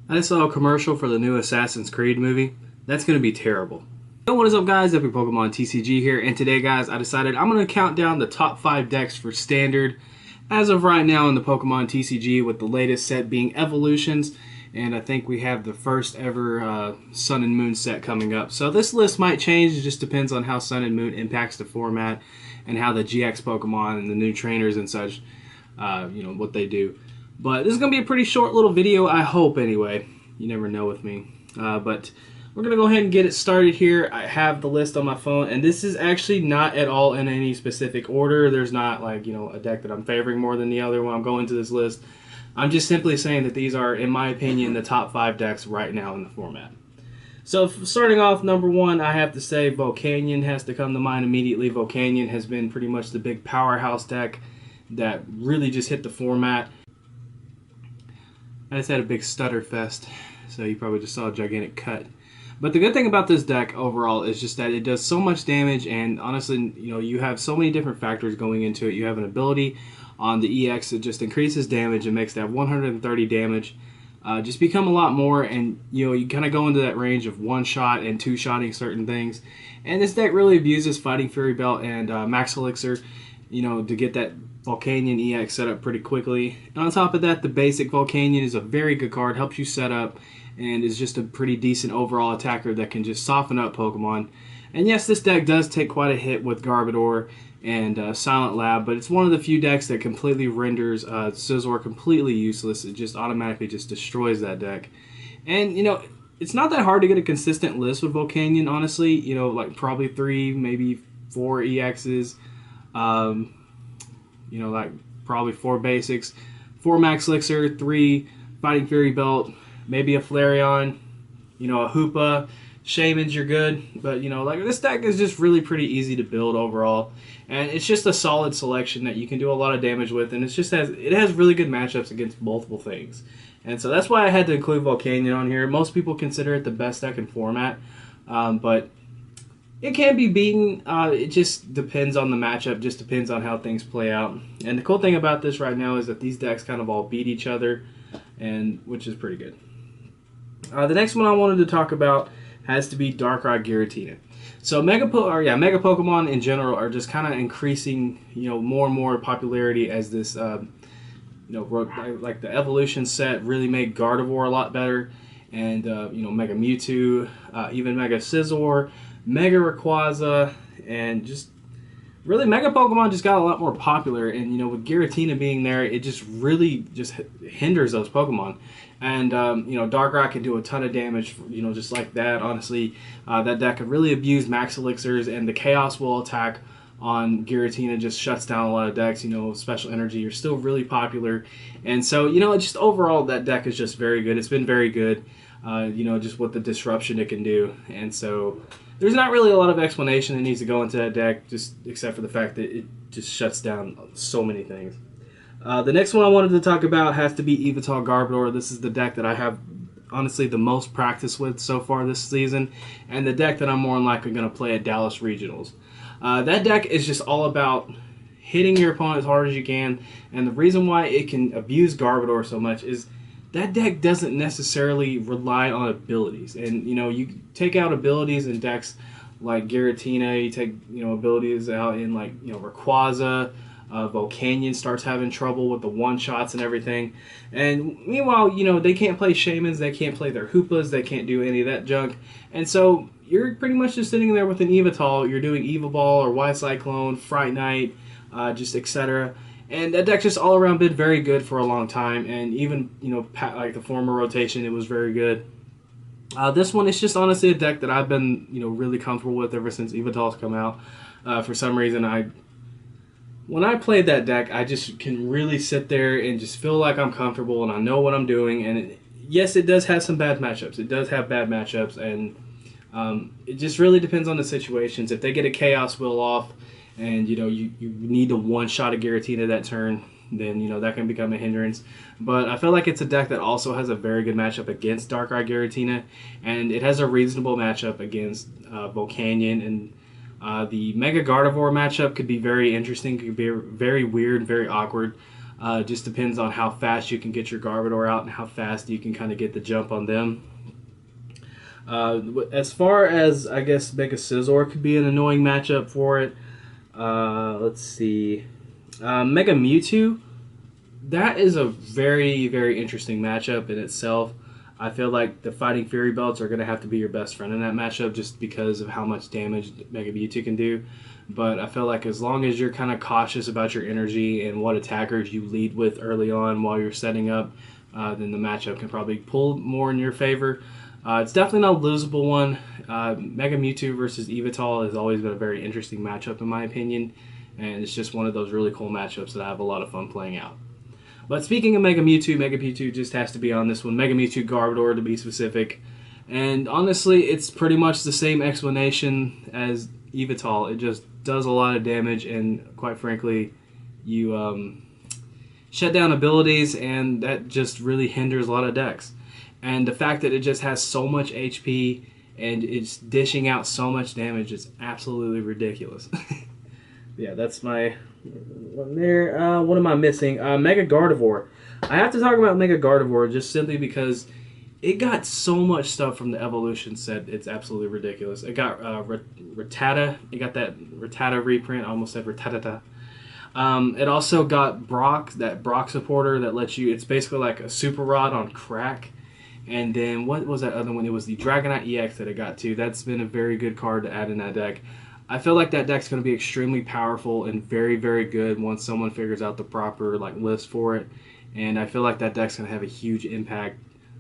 I just saw a commercial for the new Assassin's Creed movie. That's going to be terrible. Yo, what is up, guys? Epic Pokemon TCG here, and today, guys, I decided I'm going to count down the top 5 decks for Standard as of right now in the Pokemon TCG, with the latest set being Evolutions, and I think we have the first ever Sun and Moon set coming up. So this list might change, it just depends on how Sun and Moon impacts the format and how the GX Pokemon and the new trainers and such, what they do. But this is going to be a pretty short little video, I hope, anyway. You never know with me. But we're going to go ahead and get it started here. I have the list on my phone, and this is actually not at all in any specific order. There's not, like, a deck that I'm favoring more than the other when I'm going to this list. I'm just simply saying that these are, in my opinion, the top 5 decks right now in the format. So starting off, number 1, I have to say Volcanion has to come to mind immediately. Volcanion has been pretty much the big powerhouse deck that really just hit the format. I just had a big stutter fest, so you probably just saw a gigantic cut. But the good thing about this deck overall is just that it does so much damage, and honestly, you have so many different factors going into it. You have an ability on the EX that just increases damage and makes that 130 damage just become a lot more, and you kind of go into that range of one-shot and two-shotting certain things. And this deck really abuses Fighting Fury Belt and Max Elixir, to get that Volcanion EX set up pretty quickly. And on top of that, the basic Volcanion is a very good card, helps you set up, and is just a pretty decent overall attacker that can just soften up Pokemon. And yes, this deck does take quite a hit with Garbodor and Silent Lab, but it's one of the few decks that completely renders Scizor completely useless. It just automatically just destroys that deck. And, it's not that hard to get a consistent list with Volcanion, honestly. Like probably 3, maybe 4 EXs. Like probably 4 basics, 4 Max Elixir, 3 Fighting Fury Belt, maybe a Flareon, a Hoopa, Shamans, you're good. But, like this deck is just really pretty easy to build overall. And it's just a solid selection that you can do a lot of damage with. And it has really good matchups against multiple things. And so that's why I had to include Volcanion on here. Most people consider it the best deck in format. But it can be beaten. It just depends on the matchup, just depends on how things play out. And the cool thing about this right now is that these decks kind of all beat each other, and which is pretty good. The next one I wanted to talk about has to be Darkrai Giratina. So Mega Pokemon in general are just kind of increasing, more and more popularity as this, like the evolution set really made Gardevoir a lot better, and Mega Mewtwo, even Mega Scizor, Mega Rayquaza, and just really Mega Pokemon just got a lot more popular. And with Giratina being there, it just really just hinders those Pokemon. And Darkrai can do a ton of damage, just like that. Honestly, that deck could really abuse Max Elixirs, and the Chaos Will attack on Giratina just shuts down a lot of decks. Special Energy are still really popular, and so just overall that deck is just very good. It's been very good. Just what the disruption it can do. And so there's not really a lot of explanation that needs to go into that deck, just except for the fact that it just shuts down so many things. The next one I wanted to talk about has to be Yveltal Garbodor. This is the deck that I have, honestly, the most practice with so far this season, and the deck that I'm more than likely going to play at Dallas Regionals. That deck is just all about hitting your opponent as hard as you can, and the reason why it can abuse Garbodor so much is that deck doesn't necessarily rely on abilities. And, you take out abilities in decks like Giratina, you take, abilities out in, like, Rayquaza, Volcanion starts having trouble with the one-shots and everything. And meanwhile, they can't play Shamans, they can't play their Hoopas, they can't do any of that junk. And so you're pretty much just sitting there with an Yveltal, you're doing Evil Ball or White Cyclone, Fright Knight, just etc. And that deck just all around been very good for a long time, and even like the former rotation, it was very good. This one is just honestly a deck that I've been really comfortable with ever since Yveltal's come out. For some reason, when I played that deck, I just can really sit there and just feel like I'm comfortable and I know what I'm doing. And yes, it does have some bad matchups. It does have bad matchups, and it just really depends on the situations. If they get a Chaos Will off, and you need to one-shot a Giratina that turn, then that can become a hindrance. But I feel like it's a deck that also has a very good matchup against Darkrai Giratina, and it has a reasonable matchup against Volcanion. And the Mega Gardevoir matchup could be very interesting, could be very weird, very awkward. Just depends on how fast you can get your Garbodor out and how fast you can kind of get the jump on them. As far as, I guess, Mega Scizor could be an annoying matchup for it. Let's see. Mega Mewtwo, that is a very, very interesting matchup in itself. I feel like the Fighting Fury Belts are going to have to be your best friend in that matchup just because of how much damage Mega Mewtwo can do. But I feel like as long as you're kind of cautious about your energy and what attackers you lead with early on while you're setting up, then the matchup can probably pull more in your favor. It's definitely not a losable one. Mega Mewtwo versus Yveltal has always been a very interesting matchup in my opinion, and it's just one of those really cool matchups that I have a lot of fun playing out. But speaking of Mega Mewtwo just has to be on this one. Mega Mewtwo Garbodor to be specific. And honestly, it's pretty much the same explanation as Yveltal. It just does a lot of damage, and quite frankly, you shut down abilities, and that just really hinders a lot of decks. And the fact that it just has so much HP and it's dishing out so much damage is absolutely ridiculous. Yeah, that's my one there. What am I missing? Mega Gardevoir. I have to talk about Mega Gardevoir just simply because it got so much stuff from the evolution set. It's absolutely ridiculous. It got Rattata. It got that Rattata reprint. I almost said Rattata. It also got Brock, that Brock supporter that lets you. It's basically like a Super Rod on crack. And then what was that other one? It was the Dragonite EX that it got too. That's been a very good card to add in that deck. I feel like that deck's going to be extremely powerful and very, very good once someone figures out the proper list for it. And I feel like that deck's going to have a huge impact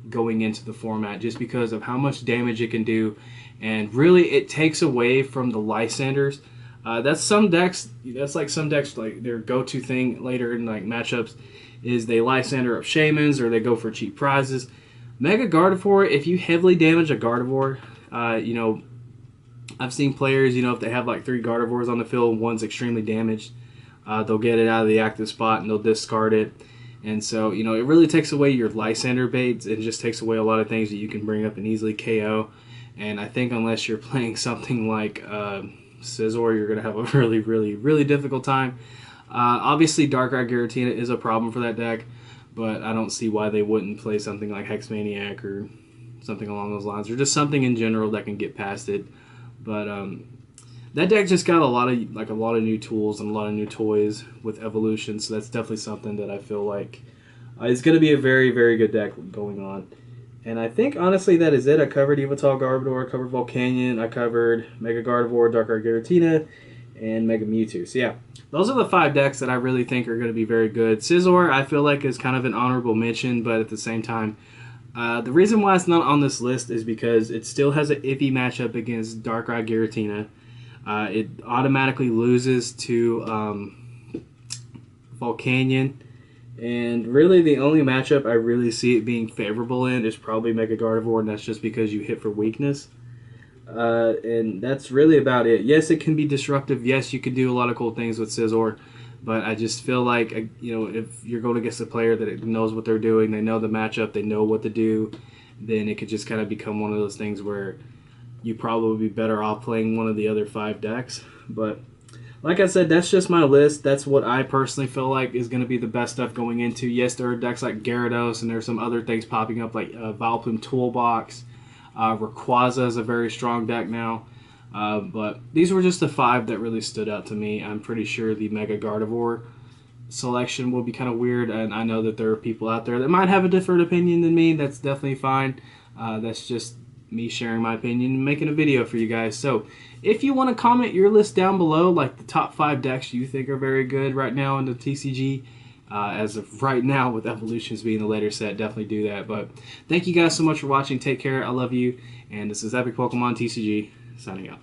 going into the format just because of how much damage it can do. And really, it takes away from the Lysanders. That's some decks. That's like some decks, like their go-to thing later in like matchups is they Lysander up Shaymins or they go for cheap prizes. Mega Gardevoir, if you heavily damage a Gardevoir, I've seen players, if they have like 3 Gardevoirs on the field, one's extremely damaged, they'll get it out of the active spot and they'll discard it. And so, it really takes away your Lysander baits. It just takes away a lot of things that you can bring up and easily KO. And I think unless you're playing something like Scizor, you're going to have a really, really, really difficult time. Obviously, Darkrai Giratina is a problem for that deck. But I don't see why they wouldn't play something like Hexmaniac or something along those lines, or just something in general that can get past it. But that deck just got a lot of new tools and a lot of new toys with evolution, so that's definitely something that I feel like is going to be a very, very good deck going on. And I think honestly that is it. I covered Yveltal Garbodor, I covered Volcanion, I covered Mega Gardevoir, Darkrai Giratina, and Mega Mewtwo. So yeah, those are the 5 decks that I really think are going to be very good. Scizor, I feel like, is kind of an honorable mention, but at the same time, the reason why it's not on this list is because it still has an iffy matchup against Darkrai Giratina. It automatically loses to Volcanion, and really the only matchup I really see it being favorable in is probably Mega Gardevoir, and that's just because you hit for weakness. And that's really about it. Yes, it can be disruptive. Yes, you can do a lot of cool things with Scizor, but I just feel like, if you're going against a player that knows what they're doing, they know the matchup, they know what to do, then it could just kind of become one of those things where you probably be better off playing one of the other 5 decks. But like I said, that's just my list. That's what I personally feel like is going to be the best stuff going into. Yes, there are decks like Gyarados, and there's some other things popping up like Vileplume Toolbox. Rayquaza is a very strong deck now. But these were just the 5 that really stood out to me. I'm pretty sure the Mega Gardevoir selection will be kind of weird, and I know that there are people out there that might have a different opinion than me. That's definitely fine. That's just me sharing my opinion and making a video for you guys. So if you want to comment your list down below, like the top 5 decks you think are very good right now in the TCG, as of right now with Evolutions being the later set, definitely do that. But thank you guys so much for watching. Take care. I love you. And this is Epic Pokemon TCG signing out.